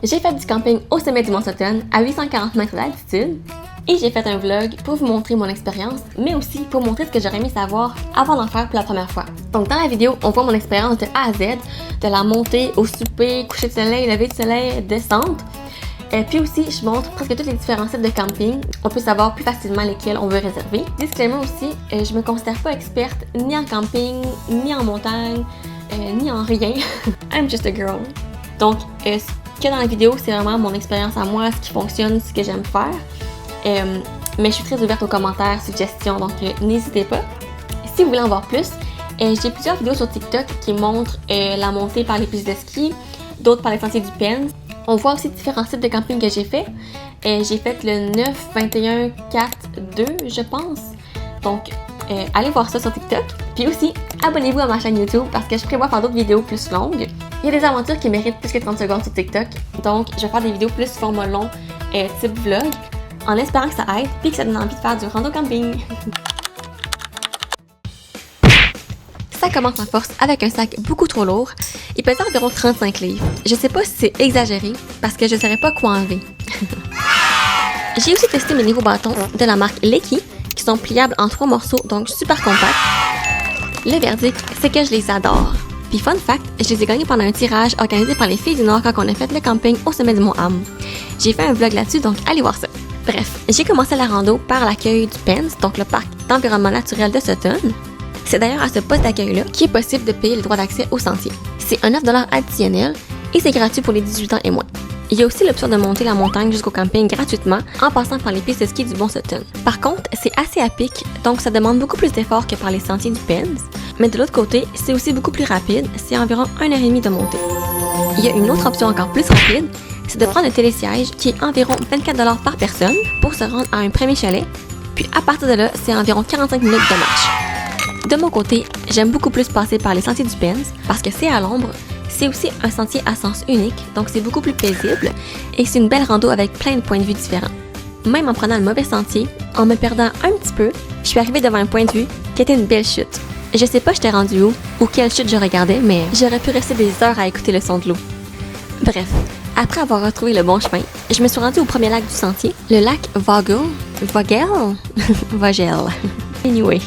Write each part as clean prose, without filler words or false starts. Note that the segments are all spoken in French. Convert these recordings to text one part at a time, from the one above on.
J'ai fait du camping au sommet du Mont Sutton à 840 mètres d'altitude et j'ai fait un vlog pour vous montrer mon expérience, mais aussi pour montrer ce que j'aurais aimé savoir avant d'en faire pour la première fois. Donc dans la vidéo, on voit mon expérience de A à Z, de la montée au souper, coucher de soleil, lever de soleil, descente. Puis aussi, je montre presque tous les différents sites de camping. On peut savoir plus facilement lesquels on veut réserver. Disclaimer aussi, je me considère pas experte ni en camping, ni en montagne, ni en rien. I'm just a girl. Donc, ce qu'il y a dans la vidéo, c'est vraiment mon expérience à moi, ce qui fonctionne, ce que j'aime faire. Mais je suis très ouverte aux commentaires, suggestions, donc n'hésitez pas. Si vous voulez en voir plus, j'ai plusieurs vidéos sur TikTok qui montrent la montée par les pistes de ski, d'autres par les sentiers du Penn. On voit aussi différents sites de camping que j'ai fait. J'ai fait le 9, 21, 4, 2, je pense. Donc, allez voir ça sur TikTok. Puis aussi, abonnez-vous à ma chaîne YouTube parce que je prévois faire d'autres vidéos plus longues. Il y a des aventures qui méritent plus que 30 secondes sur TikTok. Donc, je vais faire des vidéos plus format long, type vlog, en espérant que ça aide et que ça donne envie de faire du rando camping. Ça commence en force avec un sac beaucoup trop lourd. Il pesait environ 35 livres. Je sais pas si c'est exagéré parce que je ne saurais pas quoi enlever. J'ai aussi testé mes nouveaux bâtons de la marque Leki qui sont pliables en 3 morceaux, donc super compacts. Le verdict, c'est que je les adore. Puis fun fact, je les ai gagnés pendant un tirage organisé par les filles du Nord quand on a fait le camping au sommet du Mont Ham. J'ai fait un vlog là-dessus, donc allez voir ça. Bref, j'ai commencé la rando par l'accueil du Penn, donc le parc d'environnement naturel de Sutton. C'est d'ailleurs à ce poste d'accueil-là qu'il est possible de payer le droit d'accès au sentier. C'est un 9 $ additionnel et c'est gratuit pour les 18 ans et moins. Il y a aussi l'option de monter la montagne jusqu'au camping gratuitement en passant par les pistes de ski du Mont Sutton. Par contre, c'est assez à pic, donc ça demande beaucoup plus d'efforts que par les sentiers du Penn. Mais de l'autre côté, c'est aussi beaucoup plus rapide, c'est environ 1h30 de montée. Il y a une autre option encore plus rapide, c'est de prendre un télésiège qui est environ 24 $ par personne pour se rendre à un premier chalet, puis à partir de là, c'est environ 45 minutes de marche. De mon côté, j'aime beaucoup plus passer par les sentiers du Penn parce que c'est à l'ombre, c'est aussi un sentier à sens unique, donc c'est beaucoup plus paisible et c'est une belle rando avec plein de points de vue différents. Même en prenant le mauvais sentier, en me perdant un petit peu, je suis arrivée devant un point de vue qui était une belle chute. Je sais pas j'étais rendue où ou quelle chute je regardais, mais j'aurais pu rester des heures à écouter le son de l'eau. Bref, après avoir retrouvé le bon chemin, je me suis rendue au premier lac du sentier, le lac Vogel. Anyway.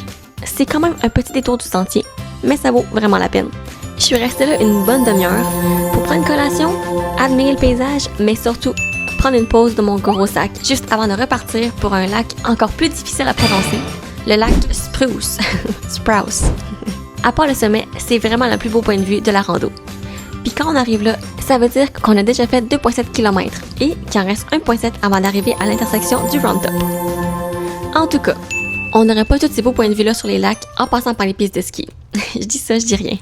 C'est quand même un petit détour du sentier, mais ça vaut vraiment la peine. Je suis restée là une bonne demi-heure pour prendre une collation, admirer le paysage, mais surtout prendre une pause de mon gros sac juste avant de repartir pour un lac encore plus difficile à prononcer, le lac Spruce. Sprouse. À part le sommet, c'est vraiment le plus beau point de vue de la rando. Puis quand on arrive là, ça veut dire qu'on a déjà fait 2,7 km et qu'il en reste 1,7 avant d'arriver à l'intersection du Round Top. En tout cas, on n'aurait pas tous ces beaux points de vue-là sur les lacs en passant par les pistes de ski. Je dis ça, je dis rien.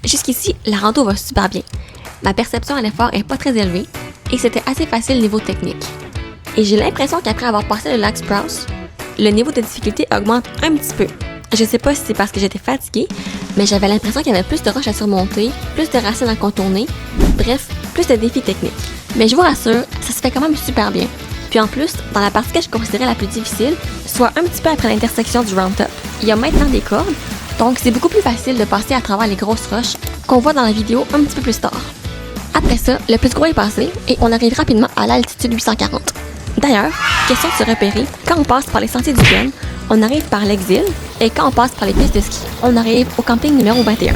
Jusqu'ici, la rando va super bien. Ma perception à l'effort est pas très élevée et c'était assez facile niveau technique. Et j'ai l'impression qu'après avoir passé le lac Sprouse, le niveau de difficulté augmente un petit peu. Je sais pas si c'est parce que j'étais fatiguée, mais j'avais l'impression qu'il y avait plus de roches à surmonter, plus de racines à contourner, bref, plus de défis techniques. Mais je vous rassure, ça se fait quand même super bien. Puis en plus, dans la partie que je considérais la plus difficile, soit un petit peu après l'intersection du Round Top, il y a maintenant des cordes, donc c'est beaucoup plus facile de passer à travers les grosses roches qu'on voit dans la vidéo un petit peu plus tard. Après ça, le plus gros est passé et on arrive rapidement à l'altitude 840. D'ailleurs, question de se repérer, quand on passe par les sentiers du Penn, on arrive par l'exil et quand on passe par les pistes de ski, on arrive au camping numéro 21.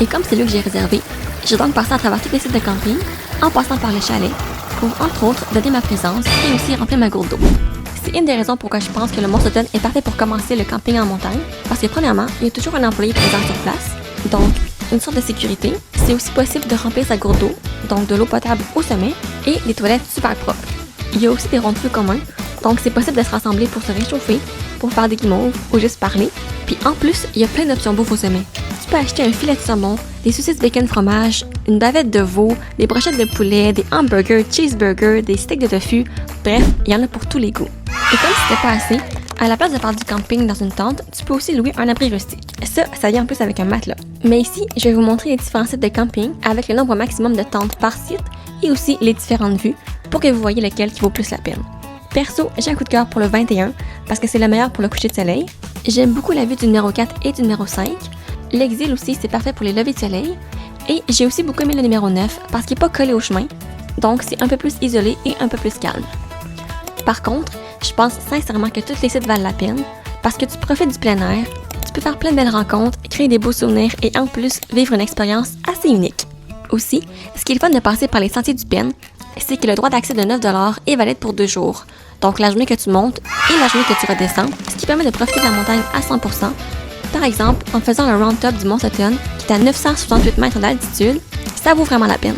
Et comme c'est là que j'ai réservé, j'ai donc passé à travers tous les sites de camping en passant par le chalet pour, entre autres, donner ma présence et aussi remplir ma gourde d'eau. C'est une des raisons pourquoi je pense que le Mont Sutton est parfait pour commencer le camping en montagne, parce que premièrement, il y a toujours un employé présent sur place, donc une sorte de sécurité. C'est aussi possible de remplir sa gourde d'eau, donc de l'eau potable au sommet, et des toilettes super propres. Il y a aussi des ronds de feu communs, donc c'est possible de se rassembler pour se réchauffer, pour faire des guimauves ou juste parler. Puis en plus, il y a plein d'options bouffe au sommet. Tu peux acheter un filet de saumon, des saucisses bacon fromage, une bavette de veau, des brochettes de poulet, des hamburgers, cheeseburgers, des steaks de tofu, bref, il y en a pour tous les goûts. Et comme c'était pas assez, à la place de faire du camping dans une tente, tu peux aussi louer un abri rustique. Ça vient en plus avec un matelas. Mais ici, je vais vous montrer les différents sites de camping avec le nombre maximum de tentes par site et aussi les différentes vues pour que vous voyez lequel qui vaut plus la peine. Perso, j'ai un coup de cœur pour le 21 parce que c'est le meilleur pour le coucher de soleil. J'aime beaucoup la vue du numéro 4 et du numéro 5. L'exil aussi, c'est parfait pour les levées de soleil. Et j'ai aussi beaucoup aimé le numéro 9 parce qu'il n'est pas collé au chemin. Donc, c'est un peu plus isolé et un peu plus calme. Par contre, je pense sincèrement que tous les sites valent la peine parce que tu profites du plein air, tu peux faire plein de belles rencontres, créer des beaux souvenirs et en plus vivre une expérience assez unique. Aussi, ce qui est le fun de passer par les sentiers du Pen, c'est que le droit d'accès de 9 $ est valide pour 2 jours. Donc la journée que tu montes et la journée que tu redescends, ce qui permet de profiter de la montagne à 100%. Par exemple, en faisant le round top du Mont Sutton, qui est à 968 mètres d'altitude, ça vaut vraiment la peine.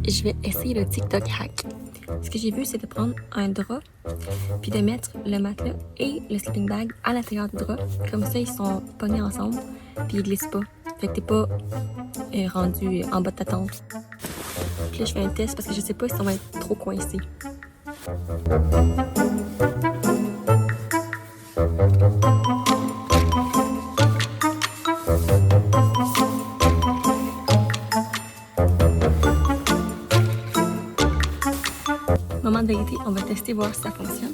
Je vais essayer le TikTok hack. Ce que j'ai vu, c'est de prendre un drap, puis de mettre le matelas et le sleeping bag à l'intérieur du drap. Comme ça, ils sont pognés ensemble, puis ils glissent pas. Fait que t'es pas rendu en bas de ta tente. Puis là, je fais un test parce que je sais pas si on va être trop coincé. Moment de vérité, on va tester voir si ça fonctionne.